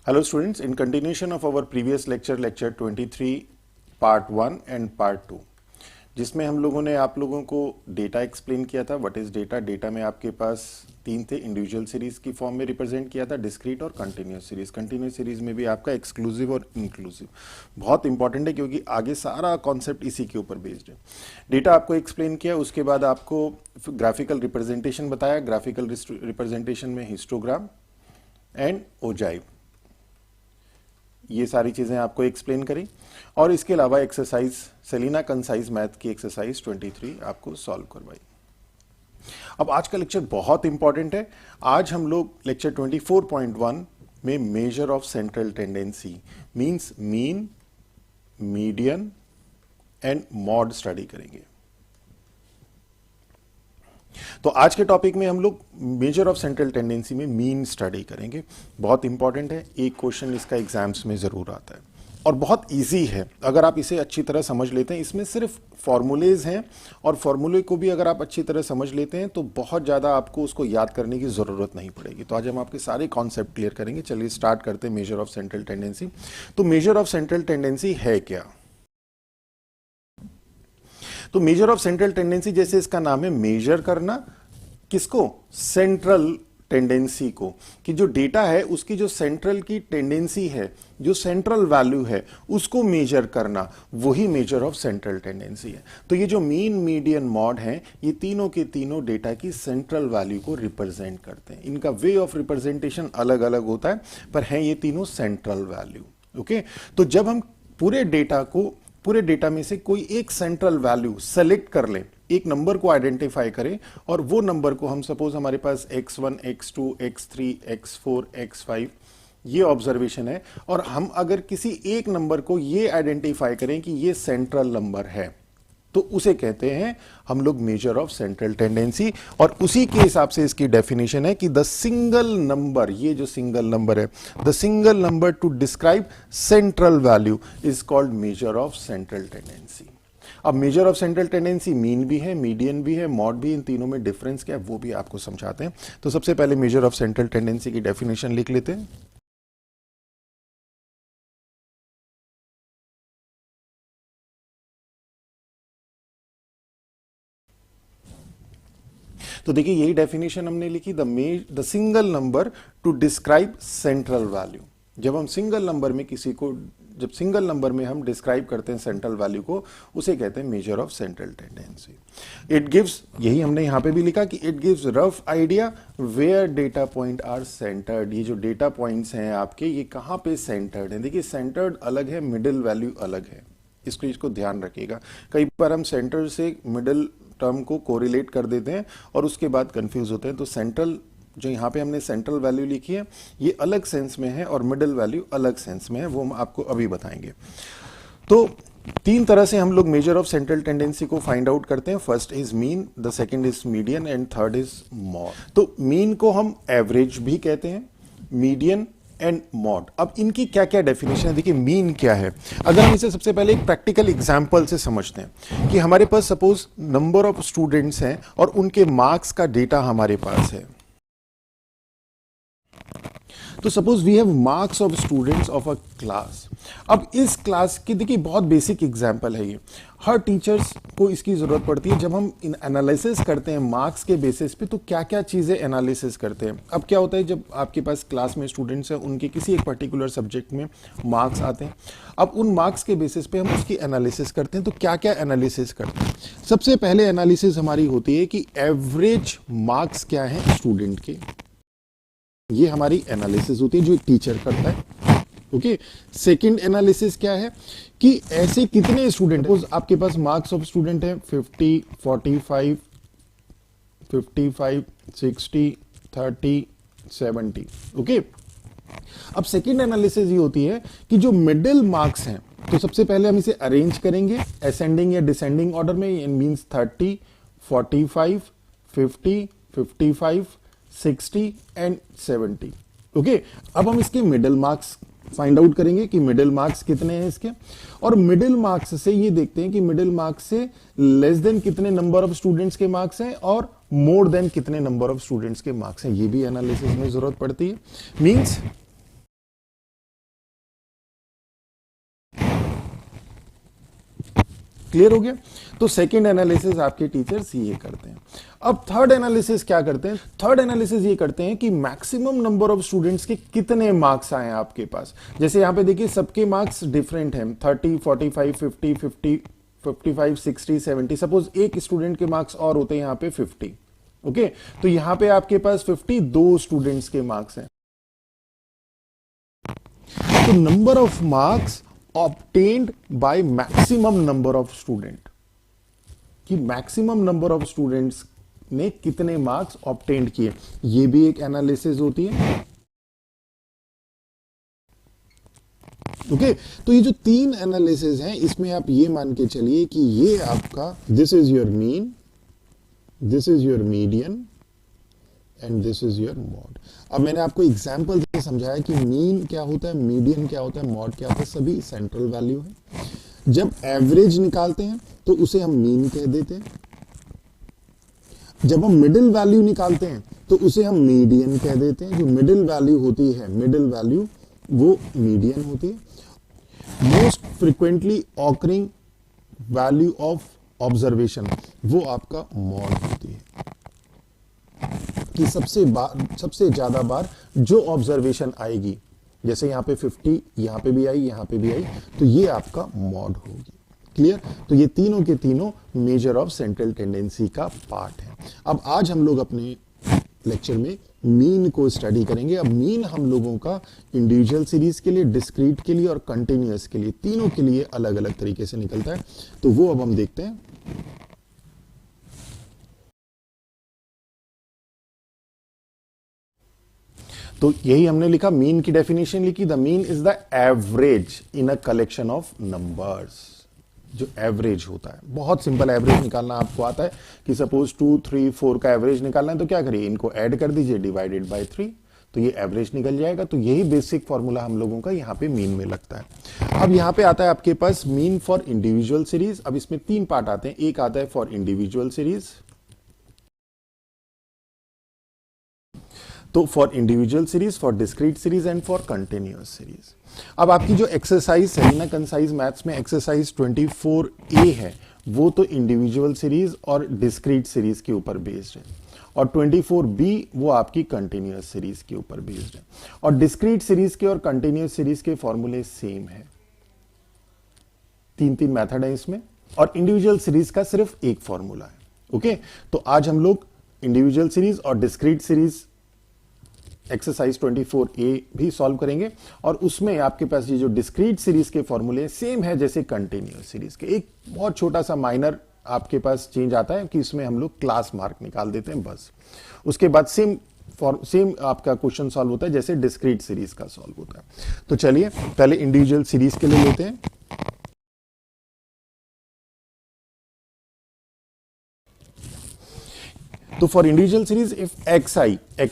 Hello students, in continuation of our previous lecture, lecture 23, part 1 and part 2, जिसमें हम लोगों ने आप लोगों को डेटा एक्सप्लेन किया था. What is data? डेटा में आपके पास तीन थे. इंडिविजुअल सीरीज की फॉर्म में रिप्रेजेंट किया था, डिस्क्रीट और कंटिन्यूस सीरीज. कंटिन्यूस सीरीज में भी आपका एक्सक्लूसिव और इंक्लूसिव बहुत इंपॉर्टेंट है, क्योंकि आगे सारा कॉन्सेप्ट इसी के ऊपर बेस्ड है. डेटा आपको एक्सप्लेन किया, उसके बाद आपको ग्राफिकल रिप्रेजेंटेशन बताया. ग्राफिकल रिप्रेजेंटेशन में हिस्टोग्राम एंड ओजाइव, ये सारी चीजें आपको एक्सप्लेन करी. और इसके अलावा एक्सरसाइज सेलिना कंसाइज मैथ की एक्सरसाइज 23 आपको सॉल्व करवाई. अब आज का लेक्चर बहुत इंपॉर्टेंट है. आज हम लोग लेक्चर 24.1 में major of central tendency means mean, median and mod study करेंगे. तो आज के टॉपिक में हम लोग मेजर ऑफ सेंट्रल टेंडेंसी में मीन स्टडी करेंगे. बहुत इंपॉर्टेंट है, एक क्वेश्चन इसका एग्जाम्स में जरूर आता है और बहुत इजी है अगर आप इसे अच्छी तरह समझ लेते हैं. इसमें सिर्फ फॉर्मूलेज हैं और फॉर्मूले को भी अगर आप अच्छी तरह समझ लेते हैं तो बहुत ज़्यादा आपको उसको याद करने की ज़रूरत नहीं पड़ेगी. तो आज हम आपके सारे कॉन्सेप्ट क्लियर करेंगे. चलिए स्टार्ट करते हैं मेजर ऑफ सेंट्रल टेंडेंसी. तो मेजर ऑफ सेंट्रल टेंडेंसी है क्या? तो मेजर ऑफ सेंट्रल टेंडेंसी, जैसे इसका नाम है, मेजर करना किसको? सेंट्रल टेंडेंसी को, कि जो डेटा है उसकी जो सेंट्रल की टेंडेंसी है, जो सेंट्रल वैल्यू है, उसको मेजर करना, वही मेजर ऑफ सेंट्रल टेंडेंसी है. तो ये जो मीन, मीडियन, मॉड हैं, ये तीनों के तीनों डेटा की सेंट्रल वैल्यू को रिप्रेजेंट करते हैं. इनका वे ऑफ रिप्रेजेंटेशन अलग अलग होता है, पर हैं ये तीनों सेंट्रल वैल्यू. ओके, तो जब हम पूरे डेटा में से कोई एक सेंट्रल वैल्यू सेलेक्ट कर लें, एक नंबर को आइडेंटिफाई करें, और वो नंबर को हम सपोज हमारे पास x1, x2, x3, x4, x5 ये ऑब्जर्वेशन है, और हम अगर किसी एक नंबर को ये आइडेंटिफाई करें कि ये सेंट्रल नंबर है, तो उसे कहते हैं हम लोग मेजर ऑफ सेंट्रल टेंडेंसी. और उसी के हिसाब से इसकी डेफिनेशन है कि द सिंगल नंबर, ये जो सिंगल नंबर है, the single number to describe central value is called measure of central tendency. अब measure of central tendency mean भी है, मीडियन भी है, मॉड भी. इन तीनों में डिफरेंस क्या है वो भी आपको समझाते हैं. तो सबसे पहले मेजर ऑफ सेंट्रल टेंडेंसी की डेफिनेशन लिख लेते हैं. तो देखिए यही डेफिनेशन हमने लिखी, the single number to describe central value. जब हम सिंगल नंबर में किसी को, जब सिंगल नंबर में हम डिस्क्राइब करते हैं सेंट्रल वैल्यू को, उसे कहते हैं measure of central tendency. It gives, यही हमने यहां पे भी लिखा कि it gives rough idea where data point are centered. ये जो डेटा पॉइंट्स हैं आपके, ये कहां पे सेंटर्ड है. देखिए सेंटर्ड अलग है, मिडिल वैल्यू अलग है. इसको ध्यान रखिएगा. कई बार हम सेंटर से मिडिल टर्म को कोरिलेट कर देते हैं और उसके बाद कंफ्यूज होते हैं. तो सेंट्रल, जो यहाँ पे हमने सेंट्रल वैल्यू लिखी है, ये अलग सेंस में है और मिडिल वैल्यू अलग सेंस में है, वो हम आपको अभी बताएंगे. तो तीन तरह से हम लोग मेजर ऑफ सेंट्रल टेंडेंसी को फाइंड आउट करते हैं. First is mean, the second is median and third is mod. तो मीन को हम एवरेज भी कहते हैं, मीडियन एंड मॉड. अब इनकी क्या क्या डेफिनेशन है, देखिए मीन क्या है. अगर हम इसे सबसे पहले एक प्रैक्टिकल एग्जांपल से समझते हैं कि हमारे पास सपोज नंबर ऑफ स्टूडेंट्स हैं और उनके मार्क्स का डेटा हमारे पास है. तो suppose we have marks of students of a class. अब इस क्लास की, देखिए बहुत बेसिक एग्जांपल है ये, हर टीचर्स को इसकी जरूरत पड़ती है. जब हम इन एनालिसिस करते हैं मार्क्स के बेसिस पे, तो क्या क्या चीजें एनालिसिस करते हैं. अब क्या होता है, जब आपके पास क्लास में स्टूडेंट्स हैं, उनके किसी एक पर्टिकुलर सब्जेक्ट में मार्क्स आते हैं. अब उन मार्क्स के बेसिस पे हम उसकी एनालिसिस करते हैं. तो क्या क्या एनालिसिस करते हैं? सबसे पहले एनालिसिस हमारी होती है कि एवरेज मार्क्स क्या है स्टूडेंट के. ये हमारी एनालिसिस होती है जो एक टीचर करता है. ओके, सेकंड एनालिसिस क्या है कि ऐसे कितने स्टूडेंट, आपके पास मार्क्स ऑफ स्टूडेंट है 50, 45, 55, 60, 30, 70. ओके, अब सेकंड एनालिसिस ये होती है कि जो मिडिल मार्क्स हैं, तो सबसे पहले हम इसे अरेंज करेंगे असेंडिंग या डिसेंडिंग ऑर्डर में. It means 30, 45, 50, 55, 60 and 70. ओके, अब हम इसके मिडिल मार्क्स फाइंड आउट करेंगे कि मिडिल मार्क्स कितने हैं इसके, और मिडिल मार्क्स से ये देखते हैं कि मिडिल मार्क्स से लेस देन कितने नंबर ऑफ स्टूडेंट्स के मार्क्स हैं और मोर देन कितने नंबर ऑफ स्टूडेंट्स के मार्क्स हैं. ये भी एनालिसिस में जरूरत पड़ती है. मींस क्लियर हो गया। तो सेकंड एनालिसिस आपके टीचर्स ये करते हैं। अब थर्ड एनालिसिस क्या करते हैं? थर्ड एनालिसिस ये करते हैं कि मैक्सिमम नंबर ऑफ स्टूडेंट्स के कितने मार्क्स आए आपके पास। जैसे यहां पे देखिए सबके मार्क्स डिफरेंट हैं, 30, 45, 50, 50, 55, 60, 70। सपोज एक स्टूडेंट के मार्क्स और होते हैं यहां पे 50। ओके, तो यहां पे आपके पास 52 स्टूडेंट्स के मार्क्स हैं। तो number of marks obtained by maximum number of student, कि मैक्सिमम नंबर ऑफ स्टूडेंट्स ने कितने मार्क्स ऑब्टेन्ड किए, ये भी एक एनालिसिस होती है। ओके, तो ये जो तीन एनालिसिस हैं इसमें आप ये मान के चलिए कि ये आपका this is your mean, this is your median and this is your mod. अब मैंने आपको एग्जांपल से समझाया कि मीन क्या होता है, मीडियन क्या होता है, मॉड क्या होता है, सभी सेंट्रल वैल्यू है। जब एवरेज निकालते हैं तो उसे हम मीन कह देते हैं, जब हम मिडिल वैल्यू निकालते हैं तो उसे हम मीडियन कह देते हैं। जो मिडिल वैल्यू होती है, मिडिल वैल्यू वो मीडियन होती है। Most frequently occurring value of observation वो आपका मॉड होती है, कि सबसे ज्यादा बार जो ऑब्जर्वेशन आएगी, जैसे यहां पे 50 यहां पे भी आई, यहां पे भी आई, तो ये आपका मॉड होगी। क्लियर? तो ये तीनों के तीनों मेजर ऑफ सेंट्रल टेंडेंसी का पार्ट है। अब आज हम लोग अपने लेक्चर में मीन को स्टडी करेंगे। अब मीन हम लोगों का इंडिविजुअल सीरीज के लिए, डिस्क्रीट के लिए और कंटिन्यूअस के लिए, तीनों के लिए अलग अलग तरीके से निकलता है। तो वो अब हम देखते हैं। तो यही हमने लिखा, मीन की डेफिनेशन लिखी, the mean is the average in a collection of numbers. जो एवरेज होता है, बहुत सिंपल एवरेज निकालना आपको आता है कि सपोज 2, 3, 4 का एवरेज निकालना है तो क्या करिए, इनको ऐड कर दीजिए, डिवाइडेड बाय 3, तो ये एवरेज निकल जाएगा। तो यही बेसिक फॉर्मूला हम लोगों का यहां पे मीन में लगता है। अब यहां पे आता है आपके पास मीन फॉर इंडिविजुअल सीरीज। अब इसमें तीन पार्ट आते हैं, एक आता है फॉर इंडिविजुअल सीरीज, तो for individual series, for discrete series and for continuous series. अब आपकी जो एक्सरसाइज है ना कंसाइज मैथ्स में, एक्सरसाइज 24A है, वो तो इंडिविजुअल सीरीज और डिस्क्रीट सीरीज के ऊपर बेस्ड है, और 24B वो आपकी कंटिन्यूअस सीरीज के ऊपर बेस्ड है। और डिस्क्रीट सीरीज के और कंटिन्यूअस सीरीज के फॉर्मूले सेम है, तीन तीन मेथड है इसमें, और इंडिविजुअल सीरीज का सिर्फ एक फॉर्मूला है। ओके, तो आज हम लोग इंडिविजुअल सीरीज और डिस्क्रीट सीरीज एक्सरसाइज 24A भी सॉल्व करेंगे, और उसमें आपके पास ये जो डिस्क्रीट सीरीज के फॉर्मूले सेम है जैसे कंटिन्यूअस सीरीज के। एक बहुत छोटा सा माइनर आपके पास चेंज आता है कि इसमें हम लोग क्लास मार्क निकाल देते हैं बस। उसके बाद सेम आपका क्वेश्चन सॉल्व होता है जैसे डिस्क्रीट सीरीज का सॉल्व होता है। तो चलिए पहले इंडिविजुअल सीरीज के लिए लेते हैं। तो for individual series if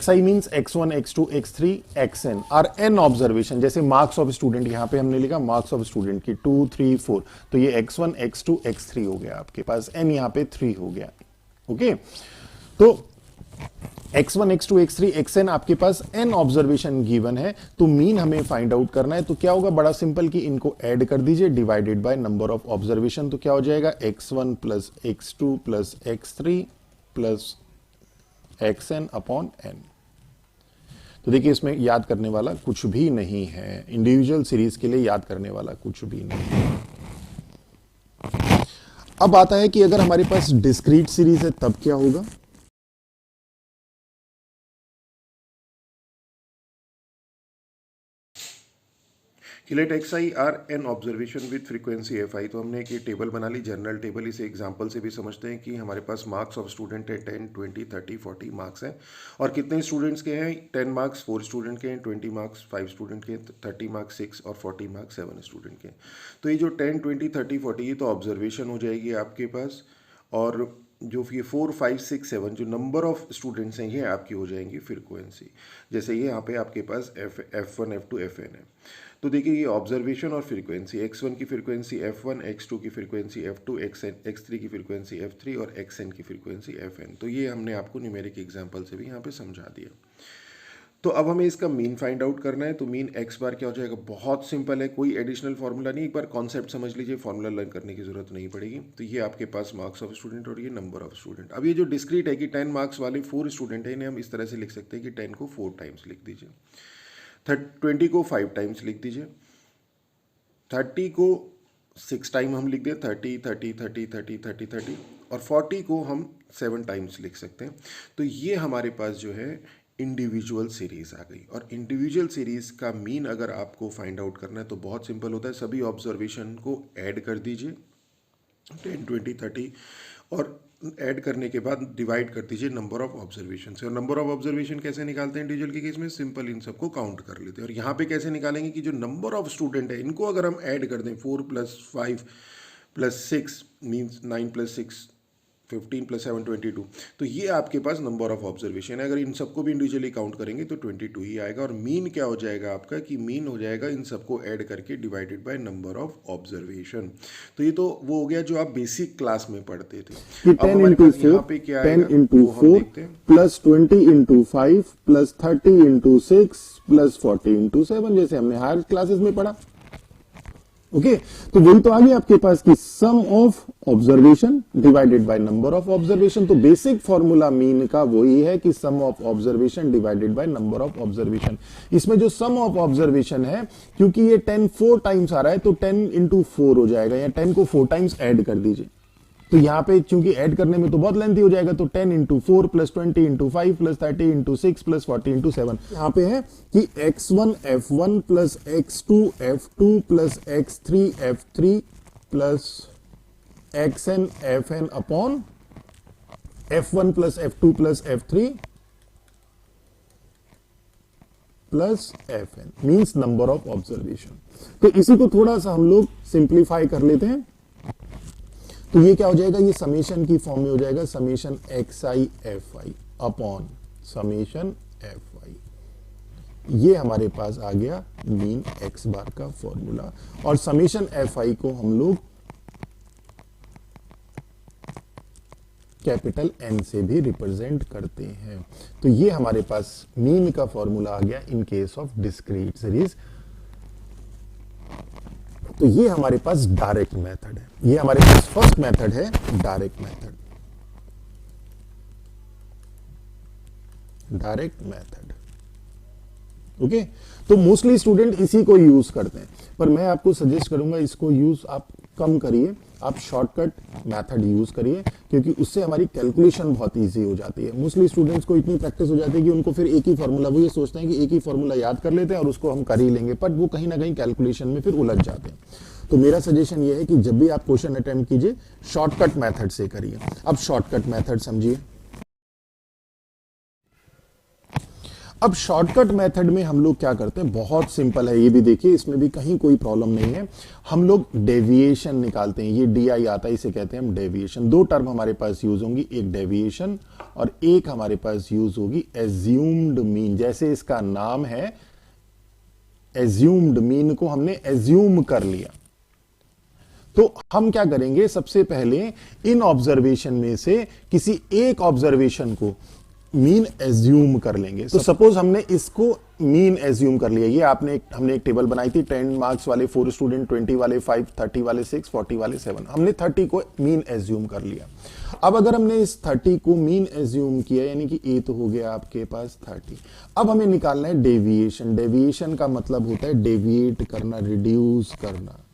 xi means x1, x2, x3, xn are n observation, जैसे मार्क्स ऑफ स्टूडेंट यहां पे हमने लिखा मार्क्स ऑफ स्टूडेंट की 2, 3, 4, तो ये x1, x2, x3 हो गया आपके पास, n यहां पे 3 हो गया। ओके, तो x1, x2, x3, xn आपके पास n ऑब्जर्वेशन गिवन है, तो मीन हमें फाइंड आउट करना है। तो क्या होगा, बड़ा सिंपल कि इनको ऐड कर दीजिए, divided by number of observation, तो क्या हो जाएगा x1 plus x2 plus x3 plus xn upon n। तो देखिए इसमें याद करने वाला कुछ भी नहीं है, इंडिविजुअल सीरीज के लिए याद करने वाला कुछ भी नहीं है। अब आता है कि अगर हमारे पास डिस्क्रीट सीरीज है तब क्या होगा। कि let x i are n observation with frequency f i. तो हमने एक ये टेबल बना ली, जनरल टेबल, इसे एग्जांपल से भी समझते हैं कि हमारे पास मार्क्स ऑफ स्टूडेंट है 10, 20, 30, 40 मार्क्स हैं, और कितने स्टूडेंट्स के हैं, 10 मार्क्स 4 स्टूडेंट के हैं, 20 मार्क्स 5 स्टूडेंट के, 30 मार्क्स 6 और 40 मार्क्स 7 स्टूडेंट के। तो ये जो 10, 20, 30, 40 ये तो ऑब्जर्वेशन हो जाएगी आपके पास, और जो ये 4, 5, 6, 7 जो नंबर ऑफ स्टूडेंट्स हैं ये आपकी हो जाएंगी फ्रीक्वेंसी। जैसे ये यहाँ पे आपके पास F1, F2, Fn है। तो देखिए ये ऑब्जर्वेशन और फ्रीक्वेंसी, x1 की फ्रीक्वेंसी F1, x2 की फ्रीक्वेंसी F2, x3 की फ्रीक्वेंसी F3 और xn की फ्रीक्वेंसी Fn। तो ये हमने आपको न्यूमेरिक एग्जांपल से भी यहाँ पे समझा दिया। तो अब हमें इसका मीन फाइंड आउट करना है। तो मीन एक्स बार क्या हो जाएगा, बहुत सिंपल है, कोई एडिशनल फार्मूला नहीं, एक बार कॉन्सेप्ट समझ लीजिए, फार्मूला लर्न करने की जरूरत नहीं पड़ेगी। तो ये आपके पास मार्क्स ऑफ स्टूडेंट और ये नंबर ऑफ स्टूडेंट। अब ये जो डिस्क्रीट है कि 10 मार्क्स वाले 4 स्टूडेंट है, इन्हें हम इस तरह से लिख सकते हैं कि 10 को 4 टाइम्स लिख दीजिए, 20 को 5 टाइम्स लिख दीजिए, 30 को 6 टाइम हम लिख दें, 30 30 30 30 30 30, और 40 को हम 7 टाइम्स लिख सकते हैं। तो ये हमारे पास जो है इंडिविजुअल सीरीज आ गई। और इंडिविजुअल सीरीज का मीन अगर आपको फाइंड आउट करना है तो बहुत सिंपल होता है, सभी ऑब्जर्वेशन को ऐड कर दीजिए 10 20 30, और ऐड करने के बाद डिवाइड कर दीजिए नंबर ऑफ ऑब्जर्वेशन से। और नंबर ऑफ ऑब्जर्वेशन कैसे निकालते हैं इंडिविजुअल के केस में, सिंपल इन सबको काउंट कर लेते हैं। और यहाँ पे कैसे निकालेंगे कि जो नंबर ऑफ स्टूडेंट है इनको अगर हम ऐड कर दें, 4 + 5 + 6 मीन्स 9 + 6 15 + 7 22, तो ये आपके पास नंबर ऑफ ऑब्जर्वेशन है। अगर इन सबको भी इंडिविजुअली काउंट करेंगे तो 22 ही आएगा। और मीन क्या हो जाएगा आपका, कि मीन हो जाएगा इन सबको ऐड करके divided by number of observation. तो ये तो वो हो गया जो आप बेसिक क्लास में पढ़ते थे। कि अब 10 हमारे इंटू पास यहाँ 4 पे क्या 10 आएगा इंटू वो हम 4 देखते हैं। Plus 20 into 5 plus 30 into 6 plus 40 into 7, जैसे हमने हायर क्लासेस में पढ़ा। ओके, तो वही तो आ गया आपके पास कि sum of observation divided by number of observation. तो बेसिक फॉर्मूला मीन का वही है कि sum of observation divided by number of observation. इसमें जो सम ऑफ ऑब्जर्वेशन है, क्योंकि ये 10 4 टाइम्स आ रहा है तो 10 इंटू 4 हो जाएगा, या 10 को 4 टाइम्स ऐड कर दीजिए। तो यहां पे चूंकि ऐड करने में तो बहुत लेंथी हो जाएगा, तो 10 into 4 plus 20 into 5 plus 30 into 6 plus 40 into 7। यहां पे है कि x1 f1 plus x2 f2 plus x3 f3 plus xn fn upon f1 plus f2 plus f3 plus fn means number of observation. तो इसी को थोड़ा सा हम लोग सिंप्लीफाई कर लेते हैं। तो ये क्या हो जाएगा, ये समेशन की फॉर्म में हो जाएगा, summation xi fi upon summation fi। ये हमारे पास आ गया मीन x बार का फॉर्मूला। और समेशन fi को हम लोग कैपिटल N से भी रिप्रेजेंट करते हैं। तो ये हमारे पास मीन का फॉर्मूला आ गया in case of discrete series. तो ये हमारे पास डायरेक्ट मेथड है, ये हमारे पास फर्स्ट मेथड है, direct method. Direct method, okay. तो मोस्टली स्टूडेंट इसी को यूज करते हैं, पर मैं आपको सजेस्ट करूंगा इसको यूज आप कम करिए, आप शॉर्टकट मेथड यूज करिए, क्योंकि उससे हमारी कैलकुलेशन बहुत इजी हो जाती है। मोस्टली स्टूडेंट्स को इतनी प्रैक्टिस हो जाती है कि उनको फिर एक ही फॉर्मूला, वो ये सोचते हैं कि एक ही फॉर्मूला याद कर लेते हैं और उसको हम कर ही लेंगे, बट वो कहीं ना कहीं कैलकुलेशन में फिर उलझ जाते हैं। तो मेरा सजेशन ये है कि जब भी आप क्वेश्चन अटेम्प्ट कीजिए, शॉर्टकट मेथड से करिए। अब शॉर्टकट मेथड समझिए। अब शॉर्टकट मेथड में हम लोग क्या करते हैं, बहुत सिंपल है, ये भी देखिए, इसमें भी कहीं कोई प्रॉब्लम नहीं है। हम लोग डेविएशन निकालते हैं, ये DI आता है, इसे कहते हैं हम डेविएशन। दो टर्म हमारे पास यूज होंगी, एक डेविएशन और एक हमारे पास यूज होगी एज्यूम्ड मीन। जैसे इसका नाम है एज्यूम्ड मीन, को हमने एज्यूम कर लिया। तो हम क्या करेंगे, सबसे पहले इन ऑब्जर्वेशन में से किसी एक ऑब्जर्वेशन को मीन एज्यूम कर लेंगे। तो सपोज हमने इसको मीन एज्यूम कर लिया, ये हमने एक टेबल बनाई थी, 10 मार्क्स वाले 4 स्टूडेंट, 20 वाले 5, 30 वाले 6, 40 वाले 7। हमने 30 को मीन एज्यूम कर लिया। अब अगर हमने इस 30 को मीन एज्यूम किया, यानी कि ए तो हो गया आपके पास 30। अब हमें निकालना है डेविएशन। डेविएशन का मतलब होता है डेविएट करना, रिड्यूस करना।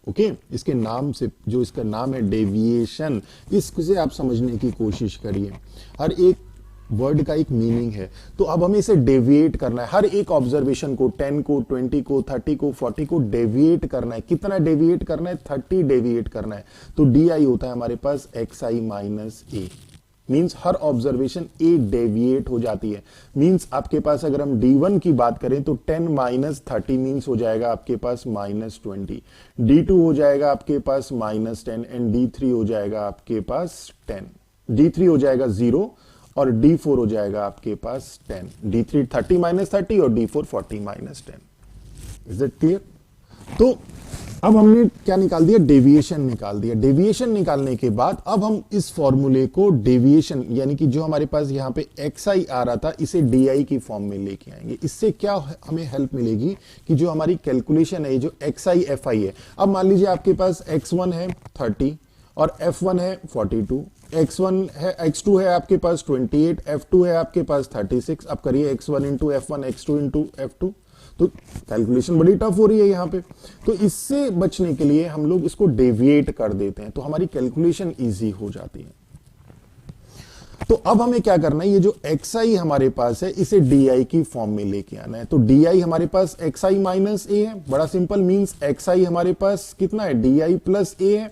ओके, इसके नाम से, जो इसका नाम है डेविएशन, इससे आप समझने की कोशिश करिए। हर एक वर्ड का एक मीनिंग है। तो अब हमें इसे डेविएट करना है, हर एक ऑब्जर्वेशन को, 10 को, 20 को, 30 को, 40 को डेविएट करना है। कितना डेविएट करना है, 30 डेविएट करना है। तो DI होता है हमारे पास xi minus a, means her observation a deviate हो जाती है। मीन्स आपके पास अगर हम D1 की बात करें तो 10 माइनस 30 मीन्स हो जाएगा आपके पास -20, D2 हो जाएगा आपके पास -10 एंड D3 हो जाएगा आपके पास 10। D3 हो जाएगा 0 और D4 हो जाएगा आपके पास 10। D3 30 माइनस 30 और D4 40 minus 10। Is it clear? तो अब हमने क्या निकाल दिया, डेविएशन निकाल दिया। डेविएशन निकालने के बाद अब हम इस फॉर्मूले को डेविएशन यानी कि जो हमारे पास यहाँ पे xi आ रहा था इसे di की फॉर्म में लेके आएंगे। इससे क्या हमें हेल्प मिलेगी कि जो हमारी कैलकुलेशन है, जो xi fi है, अब मान लीजिए आपके पास x1 है 30 और f1 है 42, x2 है आपके पास 28, f2 है आपके पास 36। अब करिए x1 into f1, x2 into f2, तो कैलकुलेशन बड़ी टफ हो रही है यहां पे। तो इससे बचने के लिए हम लोग इसको डेविएट कर देते हैं, तो हमारी कैलकुलेशन इजी हो जाती है। तो अब हमें क्या करना है, ये जो xi हमारे पास है इसे di की फॉर्म में लेके आना है। तो di हमारे पास xi माइनस a है, बड़ा सिंपल, मींस xi हमारे पास कितना है, di प्लस a है।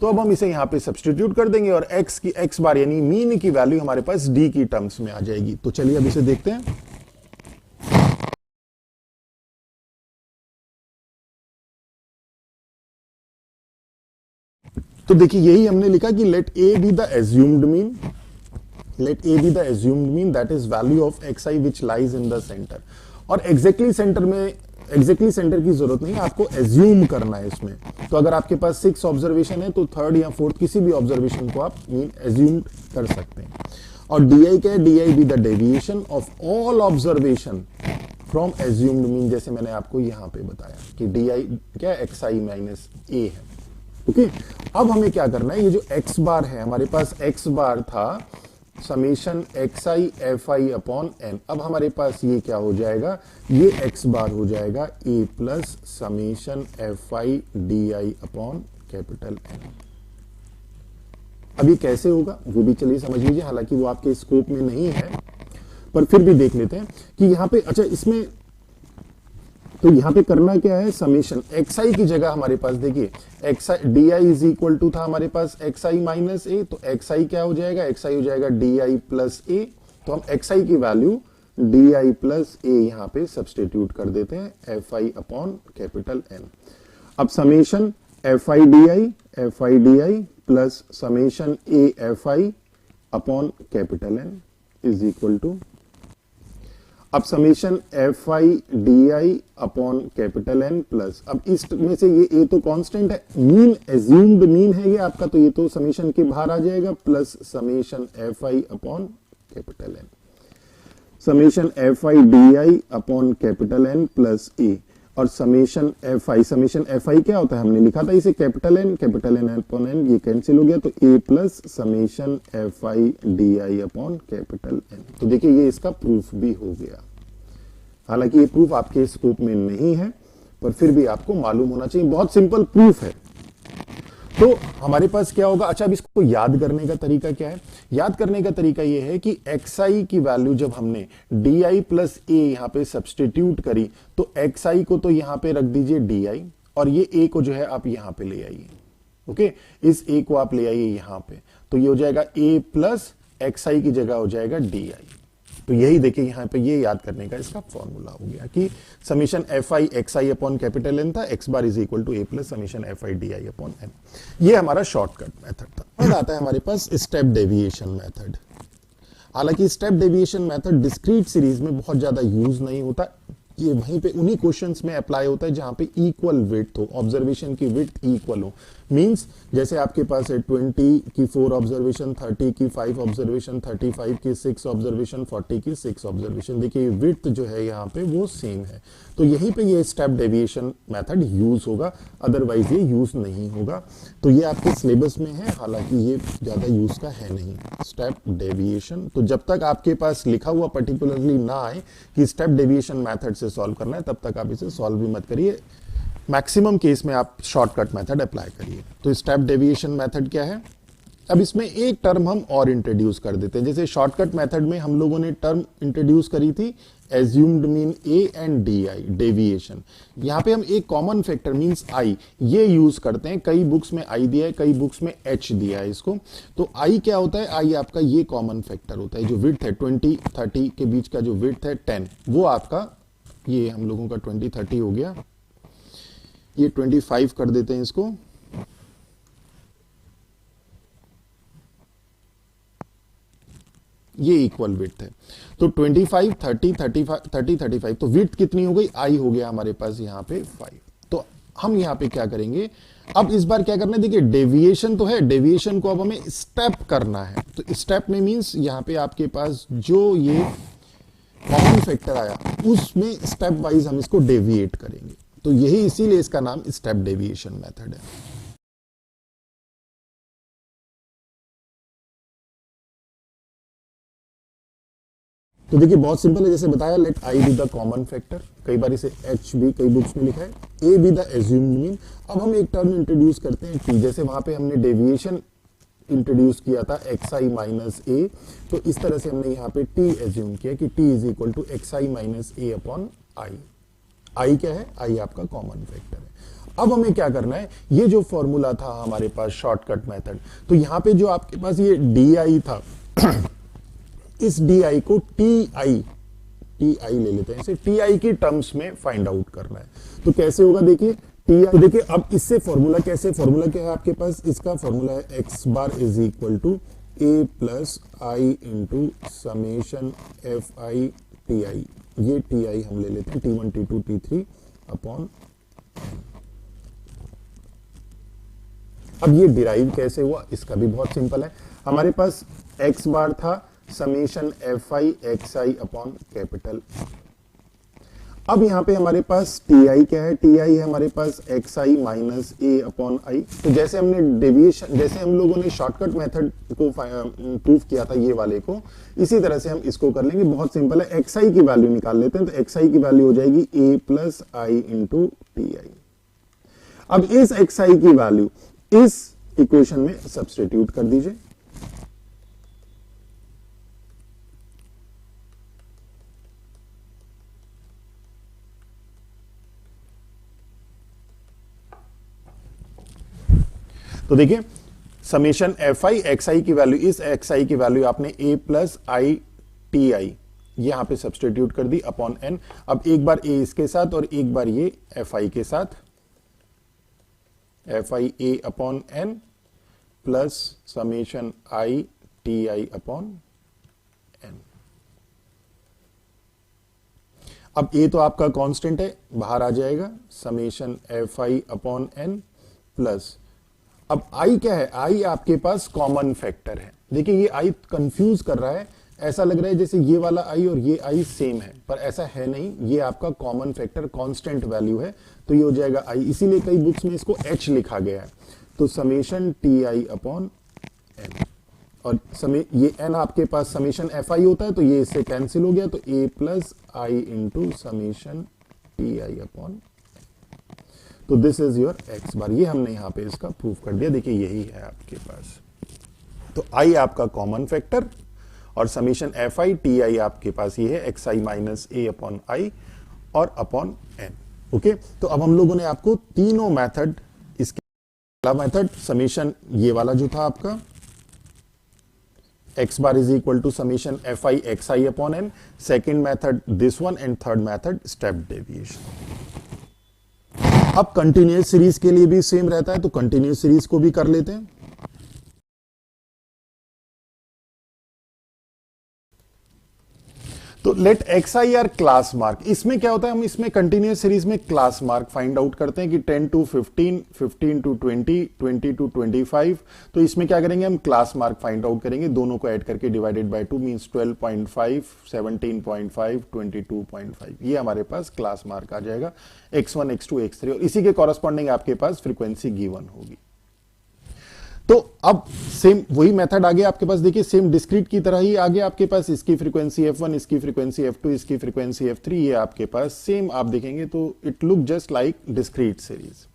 तो अब हम इसे यहां पे सब्स्टिट्यूट कर देंगे और x बार यानी मीन की वैल्यू हमारे पास d की टर्म्स में आ जाएगी। तो चलिए अब इसे देखते हैं। तो देखिए यही हमने लिखा कि let a be the assumed mean, let a be the assumed mean that is value of xi which lies in the center। और एग्जैक्टली सेंटर की जरूरत नहीं है, आपको एज्यूम करना है इसमें। तो अगर आपके पास 6 ऑब्जर्वेशन है तो थर्ड या फोर्थ किसी भी ऑब्जर्वेशन को आप मीन एज्यूम कर सकते हैं। और di क्या है, di be the deviation of all observation from assumed mean, जैसे मैंने आपको यहां पे बताया कि di क्या है, xi माइनस a है। ओके, अब हमें क्या करना है, ये जो x बार है हमारे पास, x बार था summation xi fi upon n। अब हमारे पास ये क्या हो जाएगा, ये x बार हो जाएगा a plus summation fi di upon capital N। अब ये कैसे होगा वो भी चलिए समझ लीजिए, हालांकि वो आपके स्कोप में नहीं है पर फिर भी देख लेते हैं कि यहां पे, अच्छा इसमें तो यहां पे करना क्या है, समेशन xi की जगह हमारे पास देखिए xi di is equal to था हमारे पास xi माइनस a, तो xi क्या हो जाएगा, xi हो जाएगा di प्लस a। तो हम xi की वैल्यू di प्लस a यहां पे सब्सटीट्यूट कर देते हैं fi अपॉन कैपिटल N। अब summation fi di plus summation a fi upon capital N is equal to, अब summation fi di upon capital N plus, अब इस में से ये a तो कांस्टेंट है, मीन एज्यूम्ड मीन है ये आपका, तो ये तो समेशन के बाहर आ जाएगा, plus summation fi upon capital N, summation fi di upon capital N plus a, और समेशन fi क्या होता है, हमने लिखा था इसे कैपिटल N अपॉन N, ये कैंसिल हो गया, तो a plus summation fi di upon capital N। तो देखिए ये इसका प्रूफ भी हो गया, हालांकि ये प्रूफ आपके स्कोप में नहीं है पर फिर भी आपको मालूम होना चाहिए, बहुत सिंपल प्रूफ है। तो हमारे पास क्या होगा, अच्छा अब इसको याद करने का तरीका क्या है, याद करने का तरीका यह है कि xi की वैल्यू जब हमने di प्लस a यहां पे सब्सटीट्यूट करी, तो xi को तो यहां पे रख दीजिए di और ये a को जो है आप यहां पे ले आइए। ओके, इस a को आप ले आइए यहां पे, तो ये हो जाएगा a प्लस xi की जगह हो जाएगा di। तो यही देखिए यहां पे ये याद करने का इसका फॉर्मूला हो गया कि summation fi xi upon capital N था, x bar is equal to a plus summation fi di upon N। ये हमारा शॉर्टकट मेथड था। अब आता है हमारे पास स्टेप डेविएशन मेथड। हालांकि step deviation method discrete series में बहुत ज्यादा यूज नहीं होता, ये वहीं पे उन्हीं क्वेश्चंस में अप्लाई होता है जहां पे इक्वल विड्थ हो, ऑब्जर्वेशन की विड्थ इक्वल हो। मींस जैसे आपके पास है 20 की 4 ऑब्जर्वेशन, 30 की 5 ऑब्जर्वेशन, 35 की 6 ऑब्जर्वेशन, 40 की 6 ऑब्जर्वेशन, देखिए विड्थ जो है यहाँ पे वो सेम है, तो यहीं पे ये स्टेप डेविएशन मेथड यूज होगा, अदरवाइज ये यूज नहीं होगा। तो ये आपके सिलेबस में है, हालांकि ये ज्यादा यूज का है नहीं स्टेप डेविएशन। तो जब तक आपके पास लिखा हुआ पर्टिकुलरली ना आए कि स्टेप डेविएशन मेथड से सॉल्व करना है, तब तक आप इसे सॉल्व भी मत करिए, मैक्सिमम केस में आप शॉर्टकट मेथड अप्लाई करिए। तो स्टेप डेविएशन मेथड क्या है, अब इसमें एक टर्म हम और इंट्रोड्यूस कर देते हैं। जैसे शॉर्टकट मेथड में हम लोगों ने टर्म इंट्रोड्यूस करी थी assumed mean a and di deviation, यहां पे हम एक कॉमन फैक्टर मींस i ये यूज करते हैं। कई बुक्स में i दिया है, कई बुक्स में h दिया है इसको। तो i क्या होता है, i आपका ये कॉमन फैक्टर होता है, जो विड्थ है 20-30 के बीच का जो विड्थ है 10, वो आपका ये हम लोगों का 20-30 हो गया, ये 25 कर देते हैं इसको, ये इक्वल विड्थ है। तो 25, 30, 35, तो विड्थ कितनी हो गई, आई हो गया हमारे पास यहाँ पे 5। तो हम यहां पे क्या करेंगे, अब इस बार क्या करना है, देखिए डेविएशन तो है, डेविएशन को अब हमें स्टेप करना है। तो स्टेप में मींस यहां पे आपके पास जो ये कॉमन फैक्टर आया उसमें स्टेप वाइज हम इसको डेविएट करेंगे। तो यही इसीलिए इसका नाम स्टेप डेविएशन मेथड है। तो देखिए बहुत सिंपल है, जैसे बताया, let i be the common factor, कई बार इसे एच भी कई बुक्स में लिखा है, A B the assumed mean. अब हम एक टर्म इंट्रोड्यूस करते हैं टी, जैसे वहां पे हमने डेविएशन इंट्रोड्यूस किया था एक्स आई माइनस ए, तो इस तरह से हमने यहाँ पे टी एज्यूम किया कि t is equal to x i minus a upon i. I क्या है, आई आपका कॉमन फैक्टर है। अब हमें क्या करना है, ये जो फॉर्मूला था हमारे पास शॉर्टकट मेथड, तो यहाँ पे जो आपके पास ये डी आई था इस डी आई को टी आई ले लेते हैं, इसे टी आई की टर्म्स में फाइंड आउट करना है। तो कैसे होगा, देखिए टी आई, तो देखिए अब इससे फॉर्मूला कैसे, फॉर्मूला क्या है आपके पास, इसका फॉर्मूला है x bar is equal to a plus i into summation f i t i. ये टी आई हम ले लेते हैं t one t two t three upon. अब ये डिराइव कैसे हुआ, इसका भी बहुत सिंपल है। हमारे पास एक्स बार था summation f i x i upon capital. अब यहां पे हमारे पास टी आई क्या है, टी आई है हमारे पास x i minus a upon i. तो जैसे हमने डेविएशन, जैसे हम लोगों ने शॉर्टकट मेथड को प्रूव किया था ये वाले को, इसी तरह से हम इसको कर लेंगे। बहुत सिंपल है, एक्स आई की वैल्यू निकाल लेते हैं। तो एक्स आई की वैल्यू हो जाएगी a plus i into t i. अब इस एक्स आई की वैल्यू इस इक्वेशन में सब्स्टिट्यूट कर दीजिए। तो देखिए समेशन एफ आई एक्स आई की वैल्यू, इस एक्स आई की वैल्यू आपने ए प्लस आई टी आई यहां पे सब्स्टिट्यूट कर दी अपॉन एन। अब एक बार ए इसके साथ और एक बार ये एफ आई के साथ, f i a upon n plus summation i t i upon n. अब ए तो आपका कांस्टेंट है, बाहर आ जाएगा, summation f i upon n plus, अब आई क्या है, आई आपके पास कॉमन फैक्टर है। देखिए ये आई कंफ्यूज कर रहा है, ऐसा लग रहा है जैसे ये वाला आई और ये आई सेम है, पर ऐसा है नहीं, ये आपका कॉमन फैक्टर कांस्टेंट वैल्यू है, तो ये हो जाएगा आई। इसीलिए कई बुक्स में इसको एच लिखा गया है। तो summation t i upon n, और ये एन आपके पास समेशन एफ आई होता है, तो ये इससे कैंसिल हो गया, तो a plus i into summation t i upon. तो this is your x bar, ये हमने यहां पे इसका प्रूफ कर दिया। देखिए यही है आपके पास। तो आई आपका कॉमन फैक्टर और समेशन एफ आई टी आई आपके पास ये है x i minus a upon आई और अपॉन एन। ओके, तो अब हम लोगों ने आपको तीनों मेथड, इसके पहला मेथड समेशन ये वाला जो था आपका x bar is equal to summation f i x i upon n, second method this one, and third method step deviation. अब कंटिन्यूअस सीरीज के लिए भी सेम रहता है, तो कंटिन्यूअस सीरीज को भी कर लेते हैं। तो let x i are class mark, इसमें क्या होता है, हम इसमें कंटिन्यूअस सीरीज में क्लास मार्क फाइंड आउट करते हैं कि 10 टू 15, 15 टू 20, 20 टू 25। तो इसमें क्या करेंगे, हम क्लास मार्क फाइंड आउट करेंगे, दोनों को ऐड करके डिवाइडेड बाय 2 मींस 12.5, 17.5, 22.5। ये हमारे पास क्लास मार्क आ जाएगा x1, x2, x3, और इसी के कॉरस्पॉन्डिंग आपके पास फ्रीक्वेंसी गिवन होगी। तो अब सेम वही मेथड आगे आपके पास, देखिए सेम डिस्क्रीट की तरह ही आगे आपके पास इसकी फ्रीक्वेंसी f1, इसकी फ्रीक्वेंसी f2, इसकी फ्रीक्वेंसी f3, ये आपके पास सेम आप देखेंगे तो it look just like discrete series.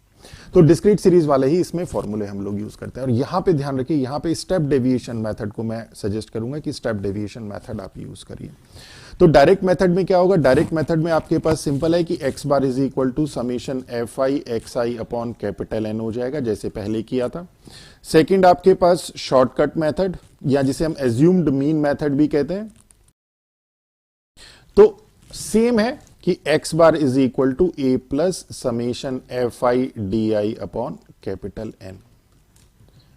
तो डिस्क्रीट सीरीज वाले ही इसमें फॉर्मूले हम लोग यूज करते हैं। और यहां पे ध्यान रखिए, यहां पे स्टेप डेविएशन मेथड को मैं सजेस्ट करूंगा कि स्टेप डेविएशन मेथड आप यूज करिए। तो डायरेक्ट मेथड में क्या होगा, डायरेक्ट मेथड में आपके पास सिंपल है कि x bar is equal to summation f i x i upon capital n हो जाएगा, जैसे पहले किया था। सेकंड आपके पास शॉर्टकट मेथड, या जिसे हम एज्यूम्ड मीन मेथड भी कहते हैं, तो सेम है कि x bar is equal to a plus summation f i d i upon capital n,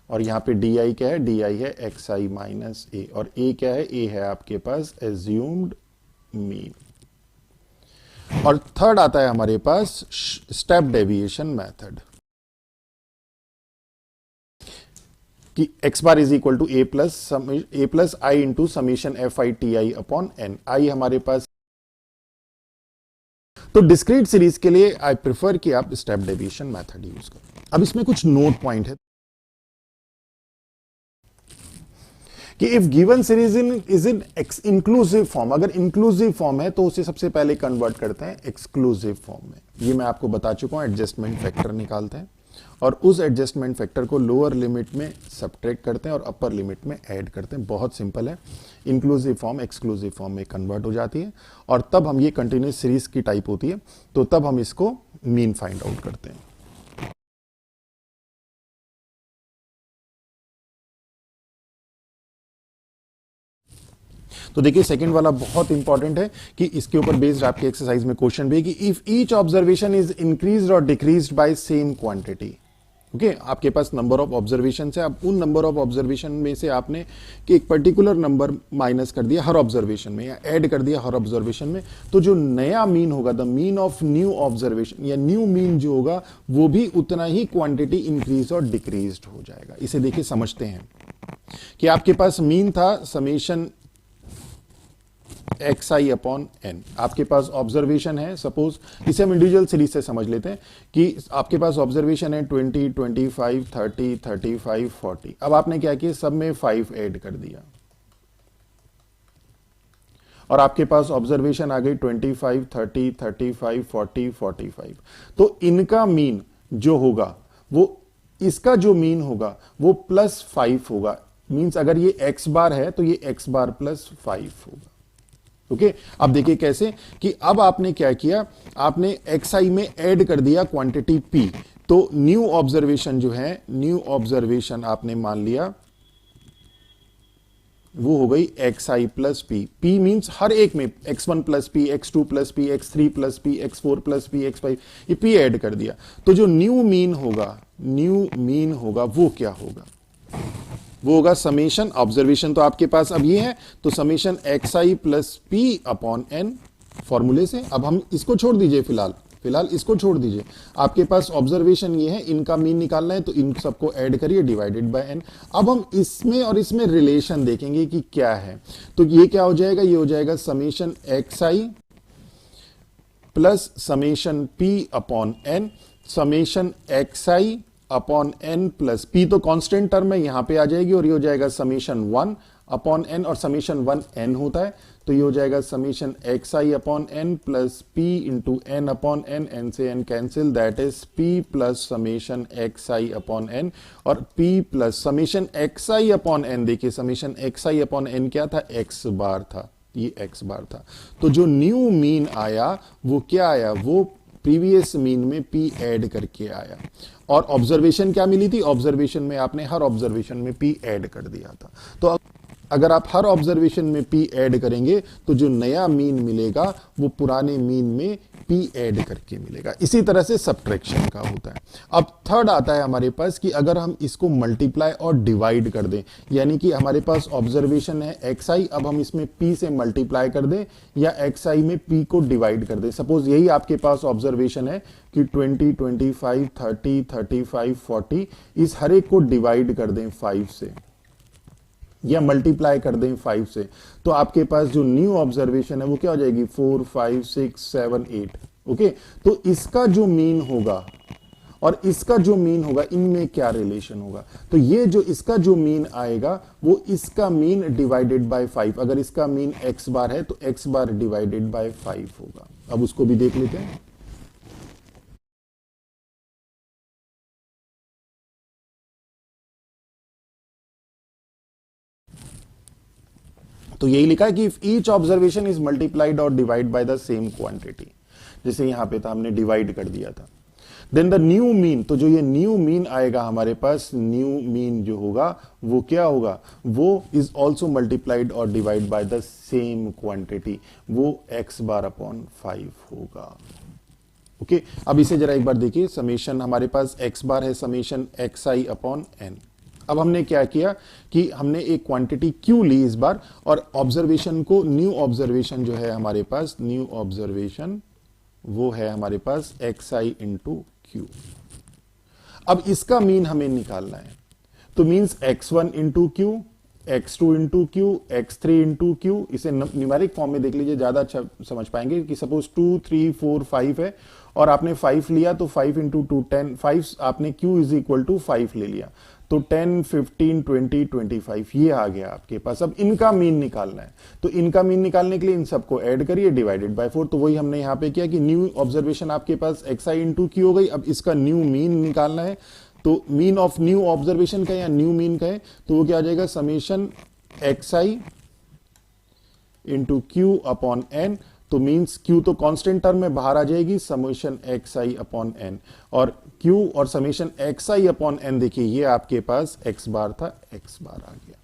और यहां पे डी आई क्या है, डी आई है एक्स आई माइनस ए, और ए क्या है, ए है आपके पास एज्यूम्ड मीन। और थर्ड आता है हमारे पास स्टेप डेविएशन मेथड कि x bar is equal to a plus i into summation f i t i upon n. I हमारे पास, तो डिस्क्रीट सीरीज के लिए आई प्रिफर कि आप स्टेप डेविएशन मेथड यूज करें। अब इसमें कुछ नोट पॉइंट है कि if given series is in inclusive form, अगर इंक्लूसिव फॉर्म है तो उसे सबसे पहले कन्वर्ट करते हैं एक्सक्लूसिव फॉर्म में। ये मैं आपको बता चुका हूं, एडजस्टमेंट फैक्टर निकालते हैं और उस एडजस्टमेंट फैक्टर को लोअर लिमिट में सब्ट्रैक्ट करते हैं और अपर लिमिट में ऐड करते हैं। बहुत सिंपल है, इंक्लूसिव फॉर्म एक्सक्लूसिव फॉर्म में कन्वर्ट हो जाती है और तब हम, ये कंटिन्यूस सीरीज की टाइप होती है, तो तब हम इसको मीन फाइंड आउट करते हैं। तो देखिए सेकंड वाला बहुत इंपॉर्टेंट है कि इसके ऊपर बेस्ड आपके एक्सरसाइज में क्वेश्चन भी है कि if each observation is increased और decreased by same quantity. Okay, आपके पास नंबर ऑफ ऑब्जर्वेशन है, अब उन नंबर ऑफ ऑब्जर्वेशन में से आपने कि एक पर्टिकुलर नंबर माइनस कर दिया हर ऑब्जर्वेशन में या ऐड कर दिया हर ऑब्जर्वेशन में, तो जो नया मीन होगा, the mean of new observation या न्यू मीन जो होगा वो भी उतना ही क्वांटिटी इंक्रीज और डिक्रीज हो जाएगा। इसे देखिए समझते हैं कि आपके पास मीन था summation x i upon N, आपके पास ऑब्जर्वेशन है, सपोज इसे हम इंडिविजुअल सीरीज से समझ लेते हैं कि आपके पास ऑब्जर्वेशन है 20, 25, 30, 35, 40। अब आपने क्या किया, सब में 5 ऐड कर दिया और आपके पास ऑब्जर्वेशन आ गई 25, 30, 35, 40, 45। तो इनका मीन जो होगा वो, इसका जो मीन होगा वो +5 होगा। मींस अगर ये x बार है तो ये x बार +5 होगा। ओके, अब देखिए कैसे कि अब आपने क्या किया, आपने xi में ऐड कर दिया क्वांटिटी p, तो न्यू ऑब्जर्वेशन जो है, न्यू ऑब्जर्वेशन आपने मान लिया वो हो गई xi plus p। p means हर एक में x1 plus p, x2 plus p, x3 plus p, x4 plus p, x5, ये p ऐड कर दिया। तो जो न्यू मीन होगा वो क्या होगा, वो होगा समेशन, ऑब्जर्वेशन तो आपके पास अब ये है, तो summation xi plus p upon n फॉर्मूले से। अब हम इसको छोड़ दीजिए, फिलहाल इसको छोड़ दीजिए, आपके पास ऑब्जर्वेशन ये है, इनका मीन निकालना है तो इन सबको ऐड करिए डिवाइडेड बाय n। अब हम इसमें और इसमें रिलेशन देखेंगे कि क्या है, तो ये क्या हो जाएगा, ये हो जाएगा summation xi plus summation p upon n, summation xi upon n plus p तो कांस्टेंट टर्म है, यहां पे आ जाएगी और ये हो जाएगा समेशन 1 अपॉन n, और समेशन 1 n होता है, तो ये हो जाएगा summation xi upon n plus p into n upon n, n से n cancel, that is p plus summation xi upon n, और p plus summation xi upon n। देखिए समेशन xi अपॉन n क्या था, x बार था, ये x बार था। तो जो न्यू मीन आया वो क्या आया, वो प्रीवियस मीन में p ऐड करके आया। और ऑब्जर्वेशन क्या मिली थी, ऑब्जर्वेशन में आपने हर ऑब्जर्वेशन में p ऐड कर दिया था। तो अगर आप हर ऑब्जर्वेशन में p ऐड करेंगे तो जो नया मीन मिलेगा वो पुराने मीन में p ऐड करके मिलेगा। इसी तरह से सब्ट्रैक्शन का होता है। अब थर्ड आता है हमारे पास कि अगर हम इसको मल्टीप्लाई और डिवाइड कर दें, यानी कि हमारे पास ऑब्जर्वेशन है xi, अब हम इसमें p से मल्टीप्लाई कर दें या xi में p को डिवाइड कर दें। सपोज यही आपके पास ऑब्जर्वेशन है कि 20, 25, 30, 35, 40, इस हर एक को डिवाइड कर दें 5 से या मल्टीप्लाई कर दें 5 से, तो आपके पास जो न्यू ऑब्जर्वेशन है वो क्या हो जाएगी, 4, 5, 6, 7, 8। ओके, तो इसका जो मीन होगा और इसका जो मीन होगा, इनमें क्या रिलेशन होगा, तो ये जो इसका जो मीन आएगा वो इसका मीन डिवाइडेड बाय 5। अगर इसका मीन x बार है तो x बार डिवाइडेड बाय 5 होगा। अब उसको भी देख लेते हैं। तो यही लिखा है कि if each observation is multiplied और divide by the same quantity, जैसे यहां पे था हमने डिवाइड कर दिया था, देन द न्यू मीन, तो जो ये न्यू मीन आएगा हमारे पास, न्यू मीन जो होगा वो क्या होगा, वो इज ऑल्सो मल्टीप्लाइड और divide by the same quantity, वो x बार अपॉन 5 होगा। ओके, अब इसे जरा एक बार देखिए, समेशन हमारे पास x बार है, समेशन xi अपॉन n। अब हमने क्या किया कि हमने एक क्वांटिटी q ली इस बार, और ऑब्जर्वेशन को, न्यू ऑब्जर्वेशन जो है हमारे पास, न्यू ऑब्जर्वेशन वो है हमारे पास xi इंटू क्यू। अब इसका मीन हमें निकालना है, तो means x1 into Q, x2 into Q, x3 into Q. इसे न्यूमेरिक फॉर्म में देख लीजिए, ज्यादा अच्छा समझ पाएंगे कि सपोज 2 3 4 5 है और आपने 5 लिया तो 5 इंटू 2 10, 5 आपने q इज इक्वल टू 5 ले लिया तो 10 15 20 25 ये आ गया आपके पास। अब इनका मीन निकालना है, तो इनका मीन निकालने के लिए इन सबको ऐड करिए डिवाइडेड बाय 4। तो वही हमने यहां पे किया कि न्यू ऑब्जर्वेशन आपके पास xi इंटू क्यू हो गई। अब इसका न्यू मीन निकालना है, तो मीन ऑफ न्यू ऑब्जर्वेशन का या न्यू मीन का है तो वो क्या आ जाएगा, summation xi into q upon n. तो मीन्स क्यू तो कांस्टेंट टर्म में बाहर आ जाएगी, समेशन xi अपॉन एन, और क्यू और समेशन xi अपॉन एन देखिए ये आपके पास x बार था, x बार आ गया।